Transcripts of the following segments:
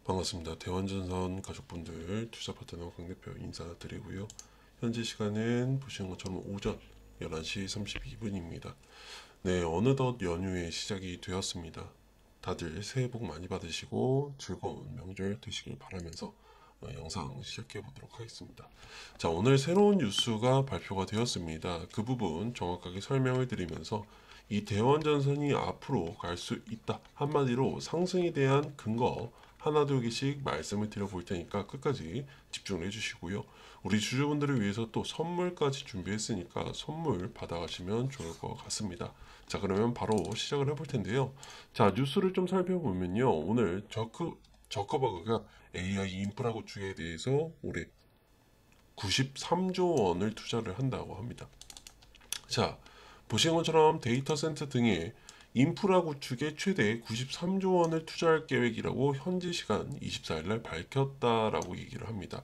반갑습니다. 대원전선 가족분들 투자 파트너 강대표 인사드리고요. 현재 시간은 보시는 것처럼 오전 11시 32분입니다. 네, 어느덧 연휴의 시작이 되었습니다. 다들 새해 복 많이 받으시고 즐거운 명절 되시길 바라면서 영상 시작해 보도록 하겠습니다. 자, 오늘 새로운 뉴스가 발표가 되었습니다. 그 부분 정확하게 설명을 드리면서 이 대원전선이 앞으로 갈 수 있다. 한마디로 상승에 대한 근거 하나 두 개씩 말씀을 드려볼 테니까 끝까지 집중을 해주시고요. 우리 주주분들을 위해서 또 선물까지 준비했으니까 선물 받아가시면 좋을 것 같습니다. 자, 그러면 바로 시작을 해볼 텐데요. 자, 뉴스를 좀 살펴보면요. 오늘 저커버그가 AI 인프라 구축에 대해서 올해 93조 원을 투자를 한다고 합니다. 자, 보시는 것처럼 데이터 센터 등의 인프라 구축에 최대 93조 원을 투자할 계획이라고 현지 시간 24일 날 밝혔다라고 얘기를 합니다.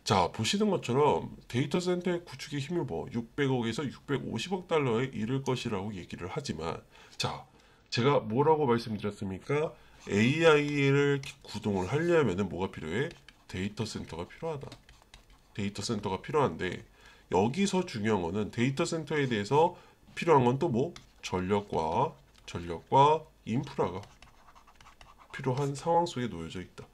자, 보시는 것처럼 데이터 센터의 구축에 힘입어 600억에서 650억 달러에 이를 것이라고 얘기를 하지만, 자, 제가 뭐라고 말씀드렸습니까? AI를 구동을 하려면 뭐가 필요해? 데이터 센터가 필요하다. 데이터 센터가 필요한데, 여기서 중요한 거는 데이터 센터에 대해서 필요한 건 또 뭐? 전력과 인프라가 필요한 상황 속에 놓여져 있다.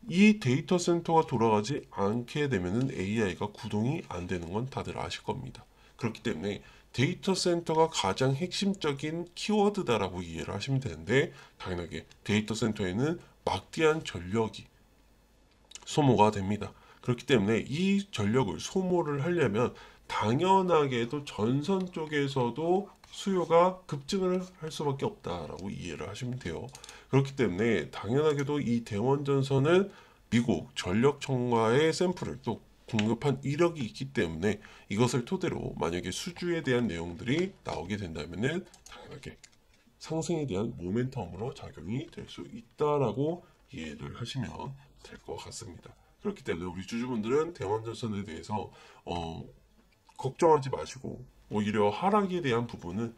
이 데이터 센터가 돌아가지 않게 되면은 AI가 구동이 안 되는 건 다들 아실 겁니다. 그렇기 때문에 데이터 센터가 가장 핵심적인 키워드다라고 이해를 하시면 되는데, 당연하게 데이터 센터에는 막대한 전력이 소모가 됩니다. 그렇기 때문에 이 전력을 소모를 하려면 당연하게도 전선 쪽에서도 수요가 급증을 할 수밖에 없다라고 이해를 하시면 돼요. 그렇기 때문에 당연하게도 이 대원전선은 미국 전력청과의 샘플을 또 공급한 이력이 있기 때문에 이것을 토대로 만약에 수주에 대한 내용들이 나오게 된다면은 당연하게 상승에 대한 모멘텀으로 작용이 될 수 있다라고 이해를 하시면 될 것 같습니다. 그렇기 때문에 우리 주주분들은 대원전선에 대해서 걱정하지 마시고 오히려 하락에 대한 부분은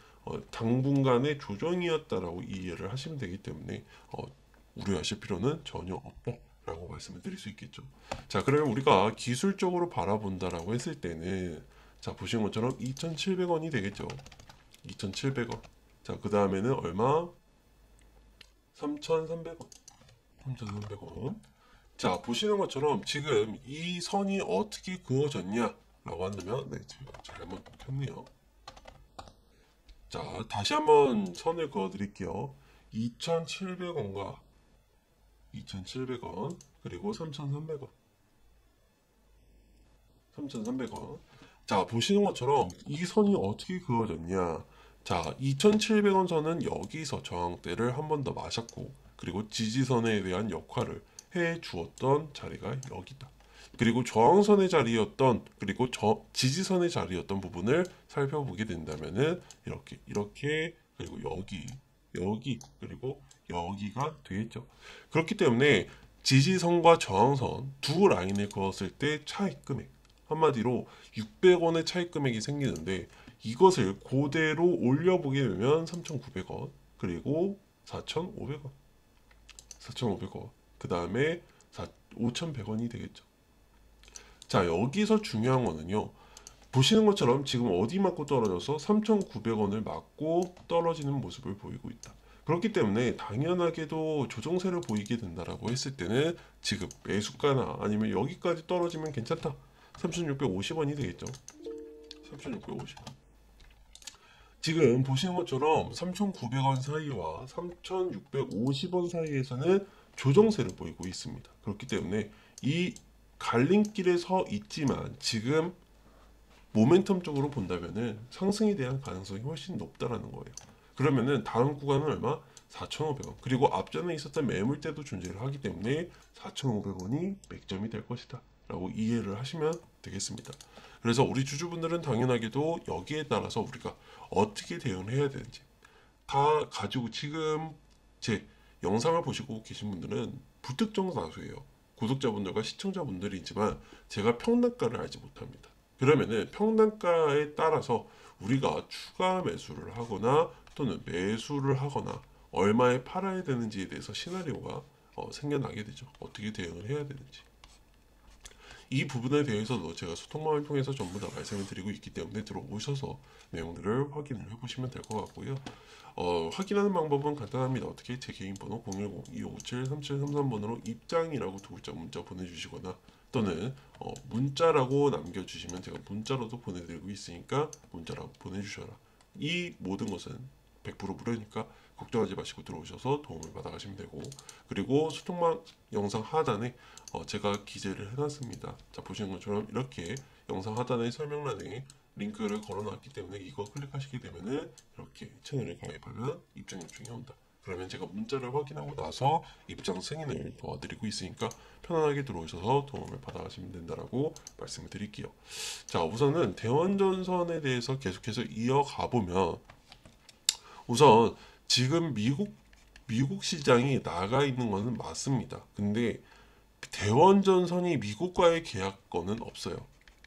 당분간의 조정이었다라고 이해를 하시면 되기 때문에 우려하실 필요는 전혀 없다라고 말씀을 드릴 수 있겠죠. 자, 그러면 우리가 기술적으로 바라본다라고 했을 때는, 자, 보신 것처럼 2,700원이 되겠죠. 2,700원. 자, 그 다음에는 얼마? 3,300원. 3,300원. 자, 보시는 것처럼 지금 이 선이 어떻게 그어졌냐 라고 한다면, 네, 제가 잘못 켰네요. 자, 다시 한번 선을 그어 드릴게요. 2,700원과 2,700원, 그리고 3,300원. 3,300원. 자, 보시는 것처럼 이 선이 어떻게 그어졌냐. 자, 2,700원 선은 여기서 저항대를 한 번 더 마셨고, 그리고 지지선에 대한 역할을 해 주었던 자리가 여기다. 그리고 저항선의 자리였던, 그리고 지지선의 자리였던 부분을 살펴보게 된다면은 이렇게 그리고 여기 그리고 여기가 되겠죠. 그렇기 때문에 지지선과 저항선 두 라인을 그었을 때 차익 금액, 한마디로 600원의 차익 금액이 생기는데, 이것을 그대로 올려보게 되면 3,900원, 그리고 4,500원, 4,500원, 그 다음에 5,100원이 되겠죠. 자, 여기서 중요한 거는요, 보시는 것처럼 지금 어디 맞고 떨어져서 3,900원을 맞고 떨어지는 모습을 보이고 있다. 그렇기 때문에 당연하게도 조정세를 보이게 된다라고 했을 때는 지금 매수가나 아니면 여기까지 떨어지면 괜찮다. 3,650원이 되겠죠. 3,650원. 지금 보시는 것처럼 3,900원 사이와 3,650원 사이에서는 조정세를 보이고 있습니다. 그렇기 때문에 이 갈림길에 서 있지만 지금 모멘텀적으로 본다면은 상승에 대한 가능성이 훨씬 높다라는 거예요. 그러면은 다음 구간은 얼마? 4,500원. 그리고 앞전에 있었던 매물대도 존재를 하기 때문에 4,500원이 맥점이 될 것이다 라고 이해를 하시면 되겠습니다. 그래서 우리 주주분들은 당연하게도 여기에 따라서 우리가 어떻게 대응을 해야 되는지 다 가지고, 지금 제 영상을 보시고 계신 분들은 불특정 다수예요. 구독자분들과 시청자분들이지만 제가 평단가를 알지 못합니다. 그러면은 평단가에 따라서 우리가 추가 매수를 하거나 또는 매수를 하거나 얼마에 팔아야 되는지에 대해서 시나리오가 생겨나게 되죠. 어떻게 대응을 해야 되는지. 이 부분에 대해서도 제가 소통방을 통해서 전부 다 말씀을 드리고 있기 때문에 들어오셔서 내용들을 확인을 해보시면 될 것 같고요. 확인하는 방법은 간단합니다. 어떻게 제 개인 번호 010-2557-3733번으로 입장이라고 두 글자 문자 보내주시거나 또는 문자라고 남겨주시면 제가 문자로도 보내드리고 있으니까 문자라고 보내주셔라. 이 모든 것은 100% 무료니까 걱정하지 마시고 들어오셔서 도움을 받아가시면 되고, 그리고 소통방 영상 하단에 제가 기재를 해놨습니다. 자, 보시는 것처럼 이렇게 영상 하단의 설명란에 링크를 걸어놨기 때문에 이거 클릭하시게 되면은 이렇게 채널에 가입하면 입장 요청이 온다. 그러면 제가 문자를 확인하고 나서 입장 승인을 도와드리고 있으니까 편안하게 들어오셔서 도움을 받아가시면 된다라고 말씀을 드릴게요. 자, 우선은 대원전선에 대해서 계속해서 이어가 보면, 우선 지금 미국 시장이 나가 있는 것은 맞습니다. 근데 대원전선이 미국과의 계약권은 없어요.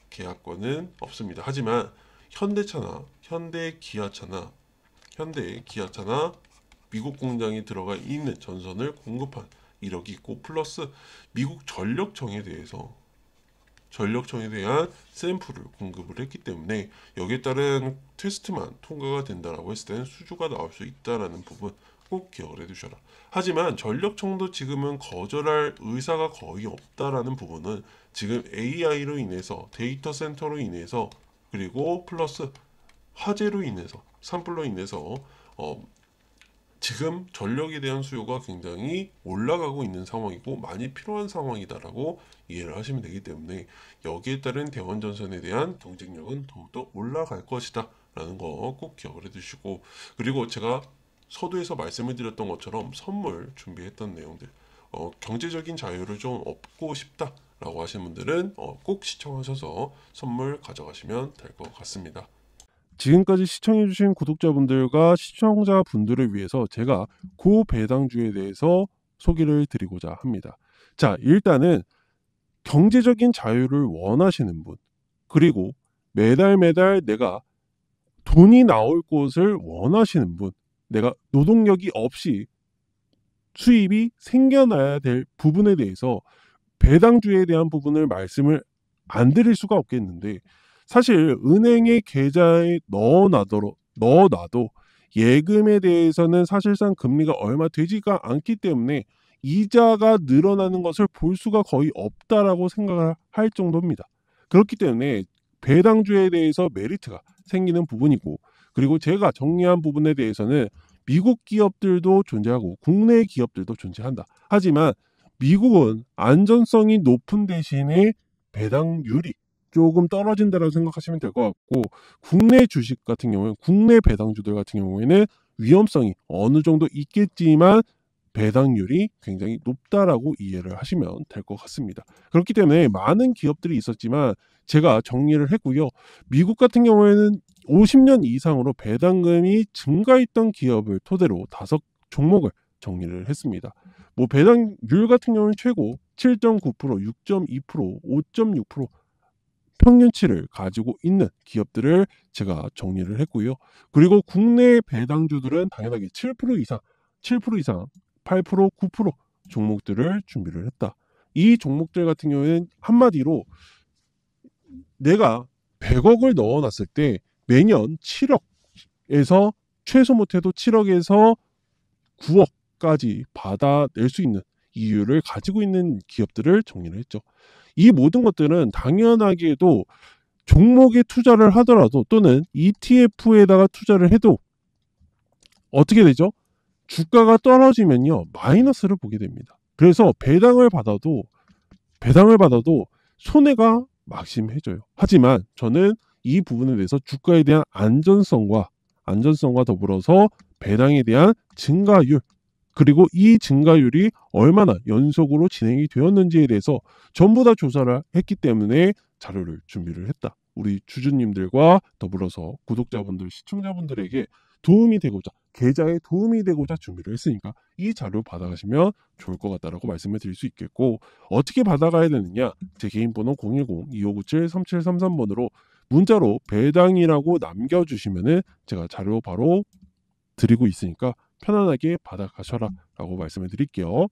계약권은 없습니다. 하지만 현대기아차나 미국 공장이 들어가 있는 전선을 공급한 이력이 있고, 플러스 미국 전력청에 대한 샘플을 공급을 했기 때문에 여기에 따른 테스트만 통과가 된다라고 했을 때는 수주가 나올 수 있다라는 부분 꼭 기억을 해두셔라. 하지만 전력청도 지금은 거절할 의사가 거의 없다라는 부분은 지금 AI로 인해서, 데이터 센터로 인해서, 그리고 플러스 화재로 인해서, 산불로 인해서 지금 전력에 대한 수요가 굉장히 올라가고 있는 상황이고 많이 필요한 상황이다라고 이해를 하시면 되기 때문에 여기에 따른 대원전선에 대한 경쟁력은 더욱더 올라갈 것이다 라는 거 꼭 기억을 해두시고, 그리고 제가 서두에서 말씀을 드렸던 것처럼 선물 준비했던 내용들, 경제적인 자유를 좀 얻고 싶다라고 하시는 분들은 꼭 시청하셔서 선물 가져가시면 될 것 같습니다. 지금까지 시청해주신 구독자분들과 시청자분들을 위해서 제가 고배당주에 대해서 소개를 드리고자 합니다. 자, 일단은 경제적인 자유를 원하시는 분, 그리고 매달 내가 돈이 나올 곳을 원하시는 분, 내가 노동력이 없이 수입이 생겨나야 될 부분에 대해서 배당주에 대한 부분을 말씀을 안 드릴 수가 없겠는데, 사실 은행의 계좌에 넣어놔도 예금에 대해서는 사실상 금리가 얼마 되지가 않기 때문에 이자가 늘어나는 것을 볼 수가 거의 없다라고 생각을 할 정도입니다. 그렇기 때문에 배당주에 대해서 메리트가 생기는 부분이고, 그리고 제가 정리한 부분에 대해서는 미국 기업들도 존재하고 국내 기업들도 존재한다. 하지만 미국은 안전성이 높은 대신에 배당률이 조금 떨어진다고 생각하시면 될 것 같고, 국내 주식 같은 경우는, 국내 배당주들 같은 경우에는 위험성이 어느 정도 있겠지만 배당률이 굉장히 높다라고 이해를 하시면 될 것 같습니다. 그렇기 때문에 많은 기업들이 있었지만 제가 정리를 했고요. 미국 같은 경우에는 50년 이상으로 배당금이 증가했던 기업을 토대로 5종목을 정리를 했습니다. 뭐 배당률 같은 경우는 최고 7.9%, 6.2%, 5.6% 평균치를 가지고 있는 기업들을 제가 정리를 했고요. 그리고 국내 배당주들은 당연하게 7% 이상, 8%, 9% 종목들을 준비를 했다. 이 종목들 같은 경우에는 한마디로 내가 100억을 넣어놨을 때 매년 7억에서 최소 못해도 7억에서 9억까지 받아낼 수 있는 이유를 가지고 있는 기업들을 정리를 했죠. 이 모든 것들은 당연하게도 종목에 투자를 하더라도 또는 ETF에다가 투자를 해도 어떻게 되죠? 주가가 떨어지면요 마이너스를 보게 됩니다. 그래서 배당을 받아도 손해가 막심해져요. 하지만 저는 이 부분에 대해서 주가에 대한 안전성과 더불어서 배당에 대한 증가율, 그리고 이 증가율이 얼마나 연속으로 진행이 되었는지에 대해서 전부 다 조사를 했기 때문에 자료를 준비를 했다. 우리 주주님들과 더불어서 구독자분들, 시청자분들에게 도움이 되고자, 계좌에 도움이 되고자 준비를 했으니까 이 자료 받아가시면 좋을 것 같다라고 말씀을 드릴 수 있겠고, 어떻게 받아가야 되느냐, 제 개인 번호 010-2597-3733번으로 문자로 배당이라고 남겨주시면은 제가 자료 바로 드리고 있으니까 편안하게 받아가셔라 라고 말씀을 드릴게요.